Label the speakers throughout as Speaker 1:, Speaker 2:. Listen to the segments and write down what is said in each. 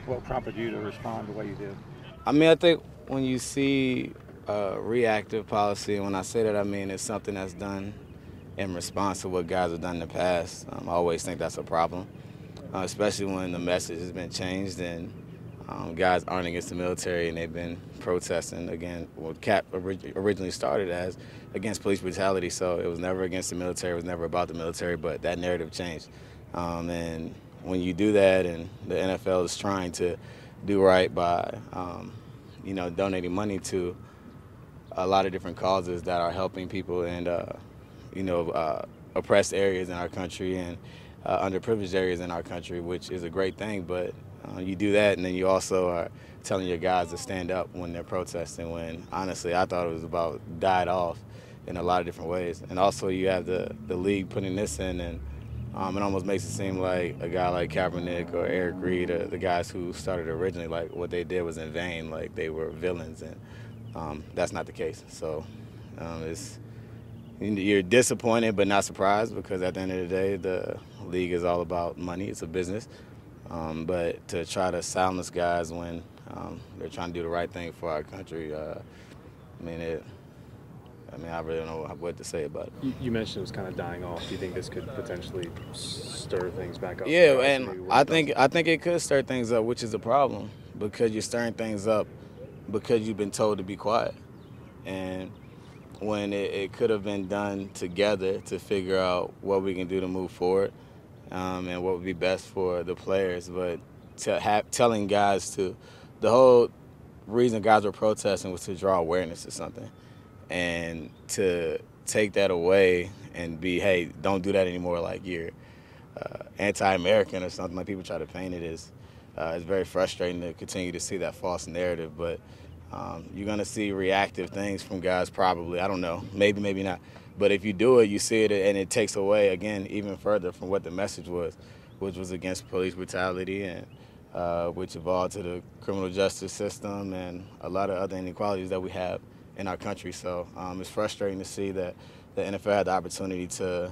Speaker 1: what prompted you to respond the way you did?
Speaker 2: I mean, I think when you see reactive policy, and when I say that, I mean it's something that's done in response to what guys have done in the past. I always think that's a problem, especially when the message has been changed and guys aren't against the military and they've been protesting again. What CAP originally started as against police brutality, so it was never against the military, it was never about the military, but that narrative changed. And when you do that and the NFL is trying to do right by, donating money to a lot of different causes that are helping people in, oppressed areas in our country and underprivileged areas in our country, which is a great thing. But you do that, and then you also are telling your guys to stand up when they're protesting, when honestly I thought it was about died off in a lot of different ways. And also you have the league putting this in, and it almost makes it seem like a guy like Kaepernick or Eric Reed, or the guys who started originally, like what they did was in vain, like they were villains, and that's not the case. So you're disappointed but not surprised, because at the end of the day, the league is all about money. It's a business. But to try to silence guys when they're trying to do the right thing for our country, I really don't know what to say about it.
Speaker 3: You mentioned it was kind of dying off. Do you think this could potentially stir things back up?
Speaker 2: Yeah, and I think it could stir things up, which is a problem, because you're stirring things up because you've been told to be quiet. And when it could have been done together to figure out what we can do to move forward and what would be best for the players. But telling guys the whole reason guys were protesting was to draw awareness to something. And to take that away and be, hey, don't do that anymore, like you're anti-American or something, like people try to paint it as, it's very frustrating to continue to see that false narrative. But you're going to see reactive things from guys probably. I don't know, maybe not. But if you do it, you see it, and it takes away, again, even further from what the message was, which was against police brutality, and which evolved to the criminal justice system and a lot of other inequalities that we have in our country. So it's frustrating to see that the NFL had the opportunity to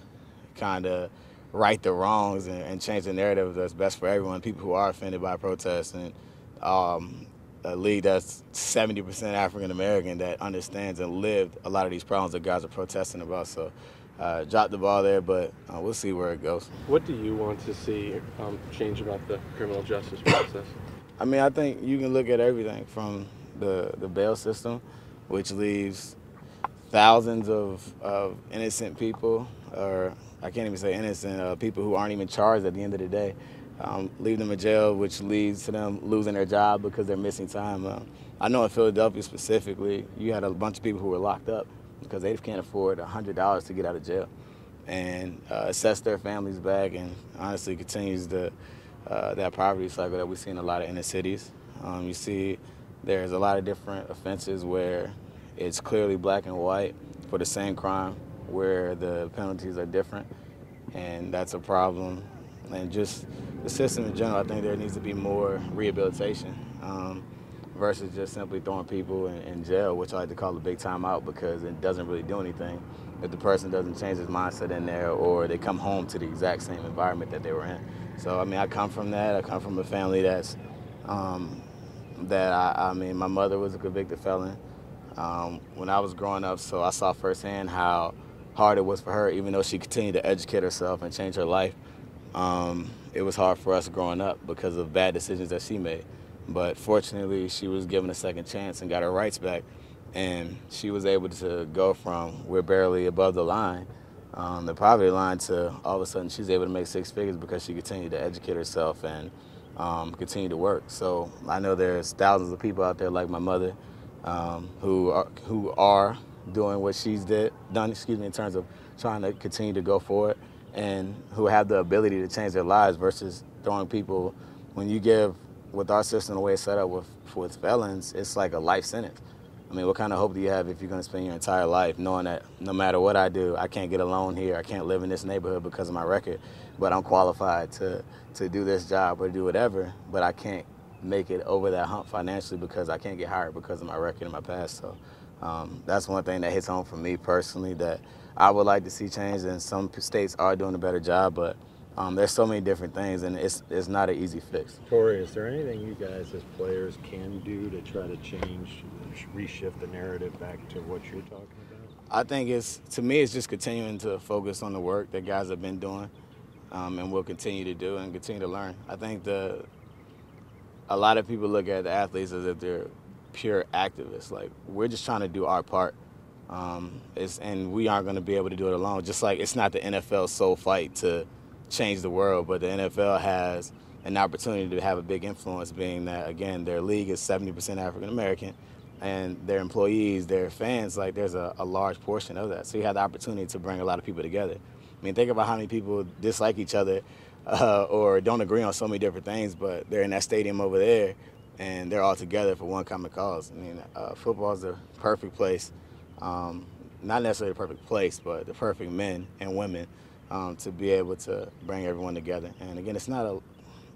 Speaker 2: kind of right the wrongs and change the narrative that's best for everyone, people who are offended by protests, and a league that's 70% African-American that understands and lived a lot of these problems that guys are protesting about. So dropped the ball there, but we'll see where it goes.
Speaker 3: What do you want to see change about the criminal justice process?
Speaker 2: I mean, I think you can look at everything from the bail system, which leaves thousands of innocent people, or I can't even say innocent, people who aren't even charged at the end of the day, leave them in jail, which leads to them losing their job because they're missing time. I know in Philadelphia specifically, you had a bunch of people who were locked up because they can't afford $100 to get out of jail, and assess their families back, and honestly continues that poverty cycle that we see in a lot of inner cities. You see there's a lot of different offenses where it's clearly black and white for the same crime, where the penalties are different, and that's a problem. And just the system in general, I think there needs to be more rehabilitation versus just simply throwing people in jail, which I like to call a big time out, because it doesn't really do anything if the person doesn't change his mindset in there, or they come home to the exact same environment that they were in. So, I mean, I come from that. I come from a family that's my mother was a convicted felon when I was growing up, so I saw firsthand how hard it was for her, even though she continued to educate herself and change her life. It was hard for us growing up because of bad decisions that she made. But fortunately, she was given a second chance and got her rights back, and she was able to go from we're barely above the line, the poverty line, to all of a sudden she's able to make six figures because she continued to educate herself and continue to work. So I know there's thousands of people out there like my mother who are doing what she's done in terms of trying to continue to go forward, and who have the ability to change their lives versus throwing people. When you give, with our system, the way it's set up with felons, it's like a life sentence. I mean, what kind of hope do you have if you're going to spend your entire life knowing that no matter what I do, I can't get a loan here, I can't live in this neighborhood because of my record, but I'm qualified to do this job or do whatever, but I can't make it over that hump financially because I can't get hired because of my record in my past. So that's one thing that hits home for me personally that I would like to see change, and some states are doing a better job, but There's so many different things, and it's not an easy fix.
Speaker 4: Torrey, is there anything you guys as players can do to try to change, reshift the narrative back to what you're talking about?
Speaker 2: I think to me, it's just continuing to focus on the work that guys have been doing and will continue to do and continue to learn. I think a lot of people look at the athletes as if they're pure activists. Like, we're just trying to do our part. And we aren't going to be able to do it alone. Just like it's not the NFL's sole fight to change the world, but the NFL has an opportunity to have a big influence, being that, again, their league is 70% African American, and their employees, their fans, like, there's a large portion of that. So you have the opportunity to bring a lot of people together. I mean, think about how many people dislike each other or don't agree on so many different things, but they're in that stadium over there, and they're all together for one common cause. I mean, football is the perfect place, not necessarily the perfect place, but the perfect men and women to be able to bring everyone together. And again, it's not an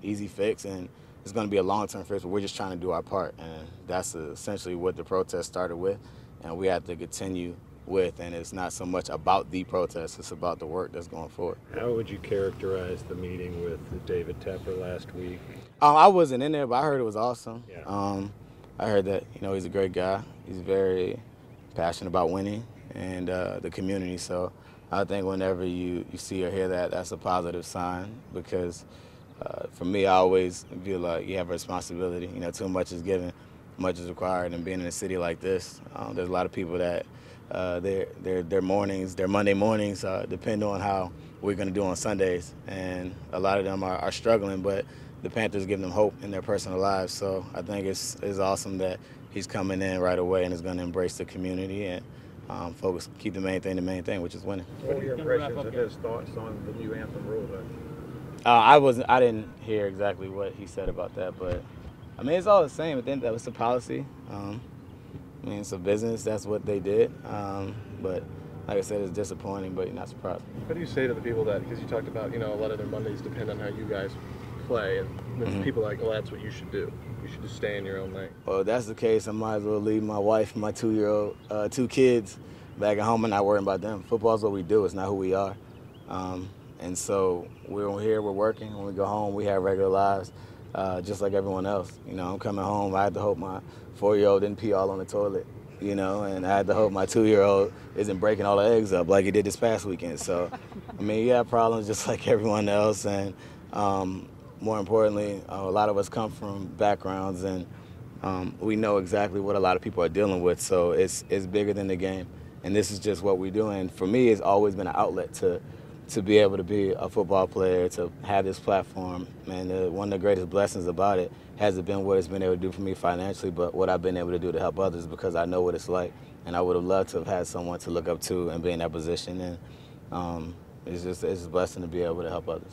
Speaker 2: easy fix, and it's going to be a long-term fix, but we're just trying to do our part. And that's essentially what the protest started with, and we have to continue with. And it's not so much about the protest, it's about the work that's going forward.
Speaker 4: How would you characterize the meeting with David Tepper last week?
Speaker 2: I wasn't in there, but I heard it was awesome.
Speaker 4: Yeah.
Speaker 2: I heard that, he's a great guy. He's very passionate about winning and the community. So I think whenever you see or hear that, that's a positive sign, because for me, I always feel like you have a responsibility. Too much is given, much is required. And being in a city like this, there's a lot of people that their mornings, their Monday mornings, depend on how we're going to do on Sundays. And a lot of them are struggling, but the Panthers give them hope in their personal lives. So I think it's awesome that he's coming in right away and is going to embrace the community and keep the main thing, which is winning.
Speaker 4: What are your impressions of his thoughts on the new anthem rule?
Speaker 2: I didn't hear exactly what he said about that, but I mean, it's all the same. I think that was the policy. It's a business. That's what they did. But like I said, it's disappointing, but you're not surprised.
Speaker 3: What do you say to the people that, because you talked about, a lot of their Mondays depend on how you guys play, and people are like, well, that's what you should do. You should just stay in your own lane.
Speaker 2: Well, if that's the case, I might as well leave my wife and my 2-year-old, 2 kids back at home and not worrying about them. Football's what we do. It's not who we are. And so we're here, we're working. When we go home, we have regular lives, just like everyone else. I'm coming home. I had to hope my 4-year-old didn't pee all on the toilet, and I had to hope my 2-year-old isn't breaking all the eggs up like he did this past weekend. So, I mean, you have problems just like everyone else. And more importantly, a lot of us come from backgrounds, and we know exactly what a lot of people are dealing with. So it's bigger than the game. And this is just what we do. And for me, it's always been an outlet to be able to be a football player, to have this platform. And one of the greatest blessings about it hasn't been what it's been able to do for me financially, but what I've been able to do to help others, because I know what it's like. And I would have loved to have had someone to look up to and be in that position. And it's a blessing to be able to help others.